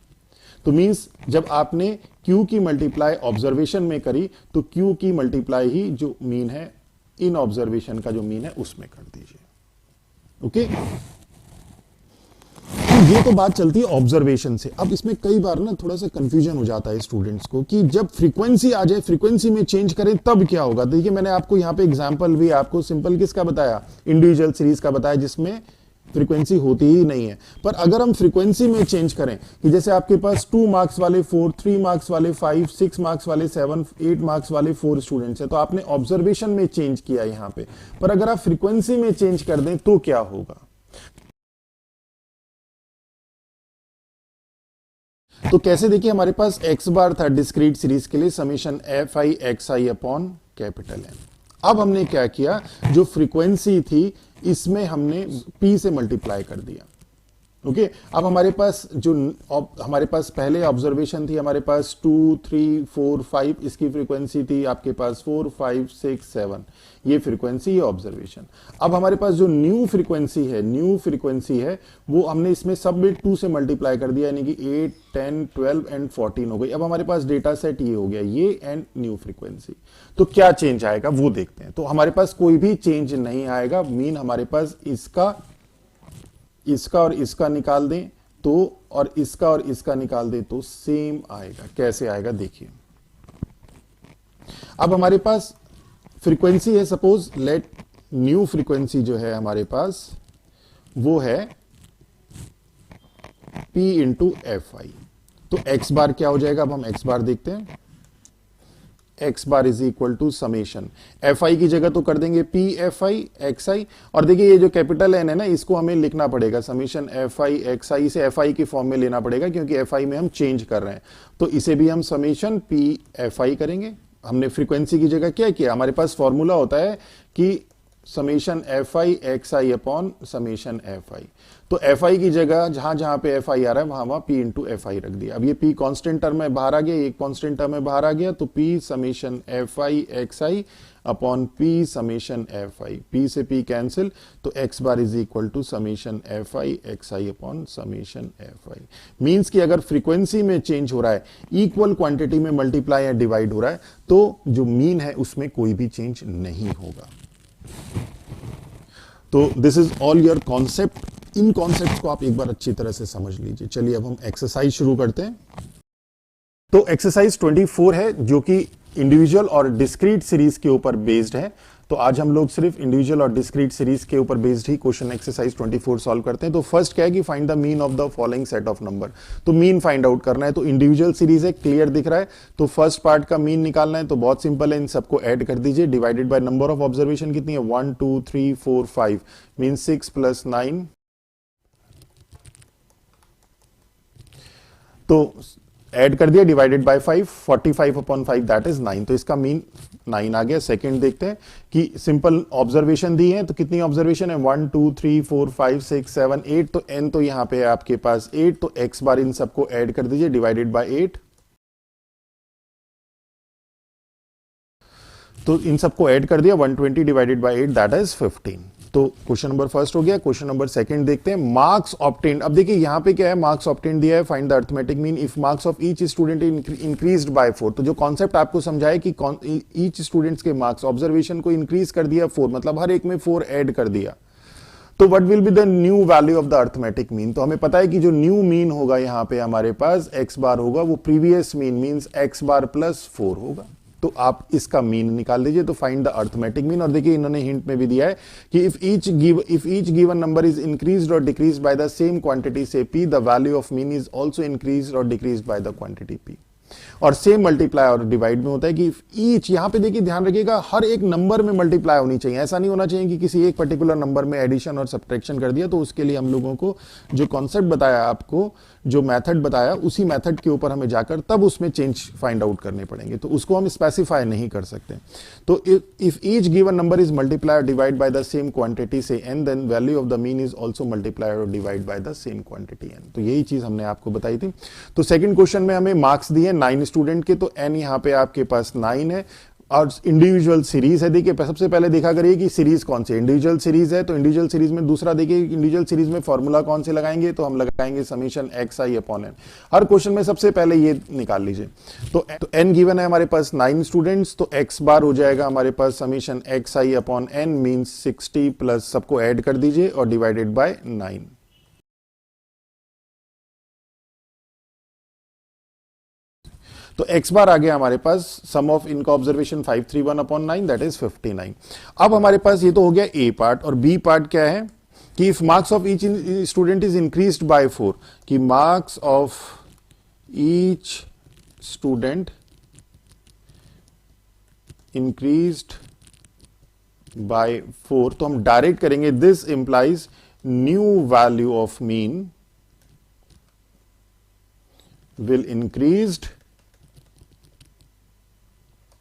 तो मीन्स जब आपने क्यू की मल्टीप्लाई ऑब्जर्वेशन में करी तो क्यू की मल्टीप्लाई ही जो मीन है इन ऑब्जर्वेशन का जो मीन है उसमें कर दीजिए। ओके, तो ये तो बात चलती है ऑब्जर्वेशन से। अब इसमें कई बार ना थोड़ा सा कंफ्यूजन हो जाता है स्टूडेंट्स को कि जब फ्रीक्वेंसी आ जाए, फ्रीक्वेंसी में चेंज करें तब क्या होगा। देखिए मैंने आपको यहां पे एग्जांपल भी आपको सिंपल किसका बताया, इंडिविजुअल सीरीज का बताया जिसमें फ्रीक्वेंसी होती ही नहीं है। पर अगर हम फ्रीक्वेंसी में चेंज करें कि जैसे आपके पास 2 मार्क्स वाले 4, 3 मार्क्स वाले 5, 6 मार्क्स वाले 7, 8 मार्क्स वाले 4 स्टूडेंट्स है, तो आपने ऑब्जर्वेशन में चेंज किया यहां पे। पर अगर आप फ्रीक्वेंसी में चेंज कर दें तो क्या होगा। तो कैसे, देखिए हमारे पास x बार था डिस्क्रीट सीरीज के लिए, summation fi xi upon capital n. अब हमने क्या किया, जो फ्रीक्वेंसी थी इसमें हमने p से मल्टीप्लाई कर दिया। ओके, अब हमारे पास जो हमारे पास पहले ऑब्जर्वेशन थी, हमारे पास 2 3 4 5, इसकी फ्रीक्वेंसी थी आपके पास 4 5 6 7, ये फ्रीक्वेंसी ये ऑब्जर्वेशन। अब हमारे पास जो न्यू फ्रीक्वेंसी है वो हमने इसमें सब में 2 से मल्टीप्लाई कर दिया, यानी कि 8 10 12 एंड 14 हो गई। अब हमारे पास डेटा सेट ये हो गया, ये एंड न्यू फ्रीक्वेंसी। तो क्या चेंज आएगा वो देखते हैं। तो हमारे पास कोई भी चेंज नहीं आएगा, मीन हमारे पास इसका और इसका निकाल दें तो, और इसका निकाल दें तो सेम आएगा। कैसे आएगा देखिए, अब हमारे पास फ्रीक्वेंसी है, सपोज लेट न्यू फ्रीक्वेंसी जो है हमारे पास वो है p इंटू एफ आई। तो x बार क्या हो जाएगा, अब हम x बार देखते हैं। x bar is equal to summation f i की जगह तो कर देंगे p f i x i, और देखिए ये जो कैपिटल एन है ना इसको हमें लिखना पड़ेगा, समेशन एफ आई एक्स आई, इसे एफ आई की फॉर्म में लेना पड़ेगा क्योंकि एफ आई में हम चेंज कर रहे हैं। तो इसे भी हम समेशन p एफ आई करेंगे। हमने फ्रीक्वेंसी की जगह क्या किया, हमारे पास फॉर्मूला होता है कि summation f i x i upon summation f i. तो एफ आई की जगह जहां जहां पे एफ आई आ रहा है वहां पी इंटू एफ आई रख दिया। अब ये पी कांस्टेंट टर्म में बाहर आ गया, एक कांस्टेंट टर्म में बाहर आ गया, तो p summation f i x i upon p summation f i. P से पी कैंसिल, तो x bar is equal to summation f i x i upon summation f i. Means कि अगर frequency में चेंज हो रहा है, equal quantity में multiply या डिवाइड हो रहा है, तो जो मीन है उसमें कोई भी चेंज नहीं होगा। तो this is all your concept. In concept को आप एक बार अच्छी तरह से समझ लीजिए। चलिए अब हम एक्सरसाइज शुरू करते हैं। तो एक्सरसाइज 24 है जो कि इंडिविजुअल और डिस्क्रीट सीरीज के ऊपर बेस्ड है। तो आज हम लोग सिर्फ इंडिविजुअल और डिस्क्रीट सीरीज के ऊपर बेस्ड ही क्वेश्चन एक्सरसाइज 24 सॉल्व करते हैं। तो फर्स्ट क्या है कि find the mean of the following set of number. तो मीन फाइंड आउट करना है। तो इंडिविजुअल सीरीज है, क्लियर दिख रहा है, तो फर्स्ट पार्ट का मीन निकालना है। तो बहुत सिंपल है, इन सबको ऐड कर दीजिए, divided by number of observation कितनी है, 1 2 3 4 5, मीन 6 + 9। तो ऐड कर दिया, divided by 5, 45 upon 5 that is 9। तो इसका मीन 9 आ गया। सेकंड देखते हैं कि सिंपल ऑब्जर्वेशन दी है, तो कितनी ऑब्जर्वेशन है, 1 2 3 4 5 6 7 8। तो n तो यहां पे है आपके पास 8, तो x बार इन सबको ऐड कर दीजिए, डिवाइडेड बाय 8। तो इन सबको ऐड कर दिया, 120 डिवाइडेड बाय 8 दैट इज 15। तो क्वेश्चन नंबर फर्स्ट हो गया। क्वेश्चन नंबर सेकंड देखते हैं, मार्क्स ऑब्टेन्ड। अब देखिए यहां पे क्या है, मार्क्स ऑब्टेन्ड दिया है, find the arithmetic mean if marks of each student increased by 4। तो जो कॉन्सेप्ट आपको समझाए कि ईच स्टूडेंट्स के मार्क्स ऑब्जर्वेशन को इंक्रीज कर दिया 4, मतलब हर एक में 4 ऐड कर दिया। तो what will be the new value of the arithmetic mean. तो हमें पता है कि जो न्यू मीन होगा यहां पे हमारे पास x बार होगा, वो प्रीवियस मीन मींस x बार + 4 होगा। तो आप इसका मीन निकाल दीजिए। तो फाइंड द अर्थमेटिक मीन, और देखिए इन्होंने हिंट में भी दिया है कि if each given number is increased और decreased by the same quantity से p, the value of mean is also increased और decreased by the quantity p। और सेम मल्टीप्लाई और डिवाइड में होता है कि ईच, यहां पे देखिए ध्यान रखिएगा हर एक नंबर में मल्टीप्लाई होनी चाहिए। ऐसा नहीं होना चाहिए कि किसी एक पर्टिकुलर नंबर में एडिशन और सब्ट्रैक्शन कर दिया। तो उसके लिए हम लोगों को जो कॉन्सेप्ट बताया, आपको जो मेथड बताया, उसी मेथड के ऊपर हमें जाकर तब उसमें चेंज फाइंड आउट करने पड़ेंगे। तो उसको हम स्पेसिफाई नहीं कर सकते। तो if each given number is multiply और divide by the same quantity से n, then value of the mean is also multiply और divide by the same quantity n। तो यही चीज हमने आपको बताई थी। तो सेकंड क्वेश्चन में हमें मार्क्स दिए 9 स्टूडेंट के, तो n यहां पे आपके पास 9 है और इंडिविजुअल सीरीज है। देखिए सबसे पहले देखा करिए कि सीरीज कौन सी, इंडिविजुअल सीरीज है। तो इंडिविजुअल सीरीज में दूसरा देखिए इंडिविजुअल सीरीज में फॉर्मूला कौन से लगाएंगे, तो हम लगाएंगे समीशन xi अपॉन n। हर क्वेश्चन में सबसे पहले ये निकाल लीजिए। तो n गिवन है हमारे पास 9 स्टूडेंट्स, तो x बार हो जाएगा हमारे पास summation xi upon n means 60 plus सबको ऐड कर दीजिए और डिवाइडेड बाय 9। तो x बार आ गया हमारे पास सम ऑफ इनका ऑब्जर्वेशन 531 अपॉन 9 दैट इज 59। अब हमारे पास ये तो हो गया a पार्ट, और b पार्ट क्या है कि if marks of each student is increased by 4, कि marks of each student increased by 4, तो हम डायरेक्ट करेंगे this implies new value of mean will increased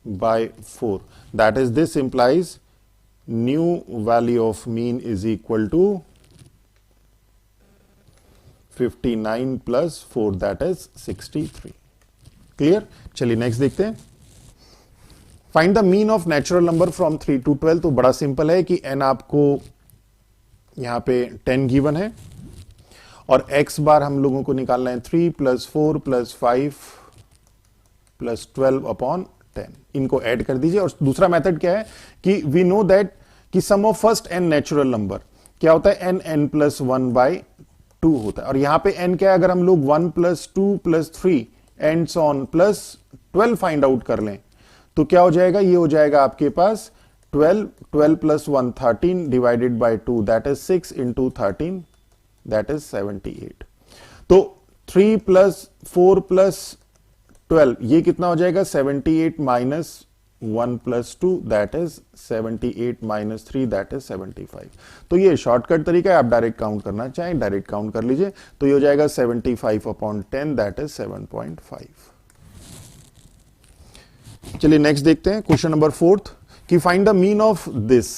by 4, that is this implies new value of mean is equal to 59 plus 4 that is 63। Clear? चलिए next देखते हैं। Find the mean of natural number from 3 to 12। तो बड़ा simple है कि n आपको यहां पे 10 गिवन है और x बार हम लोगों को निकालना है 3 प्लस 4 प्लस 5 प्लस 12 अपॉन 10। इनको ऐड कर दीजिए। और दूसरा मेथड क्या है कि वी नो दैट कि sum of first n natural number क्या होता है, n प्लस 1 बाय 2 होता है। और यहां पे n क्या है, अगर हम लोग 1 plus 2 plus 3 and so on plus 12 find out कर लें तो क्या हो जाएगा, ये हो जाएगा आपके पास 12 plus 1 13 divided by 2 that is 6 into 13 that is 78। तो 3 प्लस 4 प्लस 12 ये कितना हो जाएगा 78 minus 1 plus 2 that is 78 minus 3 that is 75। तो ये शॉर्टकट तरीका है, आप डायरेक्ट काउंट करना चाहें डायरेक्ट काउंट कर लीजिए। तो ये हो जाएगा 75 अपॉन 10 दैट इज 7.5। चलिए नेक्स्ट देखते हैं क्वेश्चन नंबर 4 कि find the mean of this.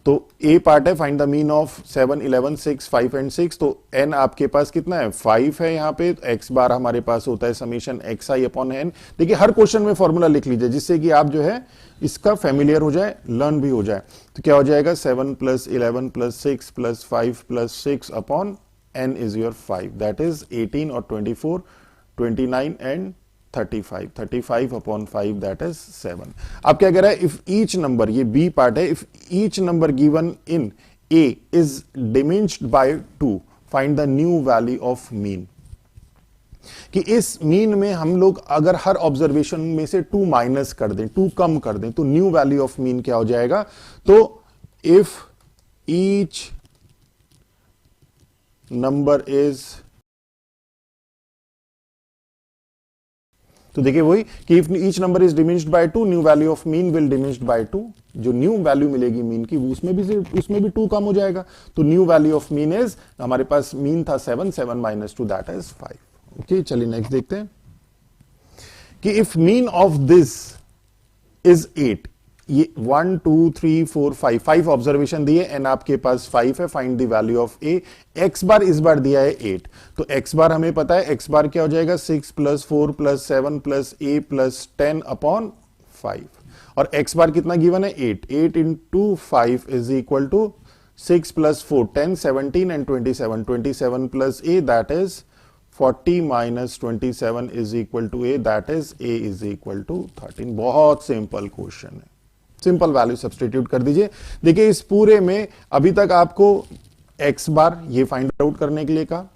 तो ए पार्ट है find the mean of 7 11 6 5 and 6। तो n आपके पास कितना है 5 है यहाँ पे, तो x बार हमारे पास होता है समीशन xi अपॉन n। देखिए हर क्वेश्चन में फॉर्मूला लिख लीजिए जिससे कि आप जो है इसका फेमिलियर हो जाए, लर्न भी हो जाए। तो क्या हो जाएगा 7 plus 11 plus 6 plus 5 plus 6 upon n is your 5 that is 18 और 24 29 एंड 35 अपॉन 5 दैट इज 7। अब क्या कह रहा है, इफ ईच नंबर, ये बी पार्ट है, if each number given in a is diminished by 2 find the new value of mean. कि इस मीन में हम लोग अगर हर ऑब्जर्वेशन में से 2 माइनस कर दें, 2 कम कर दें, तो न्यू वैल्यू ऑफ मीन क्या हो जाएगा। तो इफ ईच नंबर इज, तो देखिए वही कि if each number is diminished by 2 new value of mean will diminished by 2। जो न्यू वैल्यू मिलेगी मीन की उसमें भी 2 कम हो जाएगा। तो new value of mean is, हमारे पास मीन था 7 माइनस 2 दैट इज 5। ओके चलिए नेक्स्ट देखते हैं कि if mean of this is 8, ये 1 2 3 4 5 ऑब्जर्वेशन दिए, एन आपके पास 5 है, find the value of a. X bar इस बार दिया है 8, तो एक्स बार हमें पता है एक्स बार क्या हो जाएगा 6 plus 4 plus 7 plus a plus 10 upon 5। और एक्स बार कितना गिवन है 8 into 5 is equal to 6 plus 4 10 17 and 27 plus a that is 40 minus 27 is equal to a that is a is equal to 13। बहुत simple question है, simple value substitute कर दीजिए। देखिए इस पूरे में अभी तक आपको एक्स बार ये फाइंड आउट करने के लिए कहा,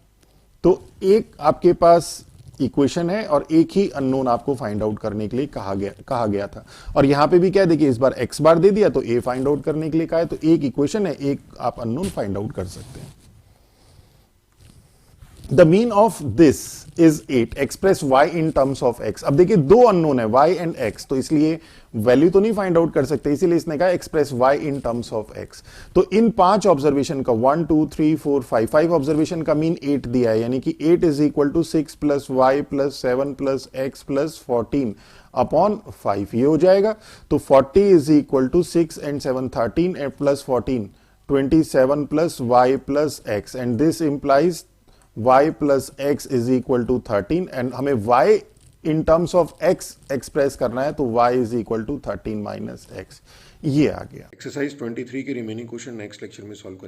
तो एक आपके पास इक्वेशन है और एक ही अननोन आपको फाइंड आउट करने के लिए कहा गया था। और यहां पे भी क्या है, देखिए इस बार x बार दे दिया तो a फाइंड आउट करने के लिए कहा है, तो एक इक्वेशन है, एक आप अननोन फाइंड आउट कर सकते हैं। The mean of this is 8, express y in terms of x। अब देखिए दो अननोन है y एंड x, तो इसलिए वैल्यू तो नहीं फाइंड आउट कर सकते, इसीलिए इसने कहा express y in terms of x। तो इन 5 ऑब्जर्वेशन का 1 2 3 4 5 ऑब्जर्वेशन का मीन 8 दिया है, यानी कि 8 is equal to 6 plus y plus 7 plus x plus 14 upon 5, ये हो जाएगा। तो 40 is equal to 6 and 7 13 and plus 14 27 plus y plus x, and this implies y plus x is equal to 13, and हमें y in terms of x express करना है, तो y is equal to 13 minus x, ये आ गया। Exercise 23 के remaining question next lecture में solve करेंगे।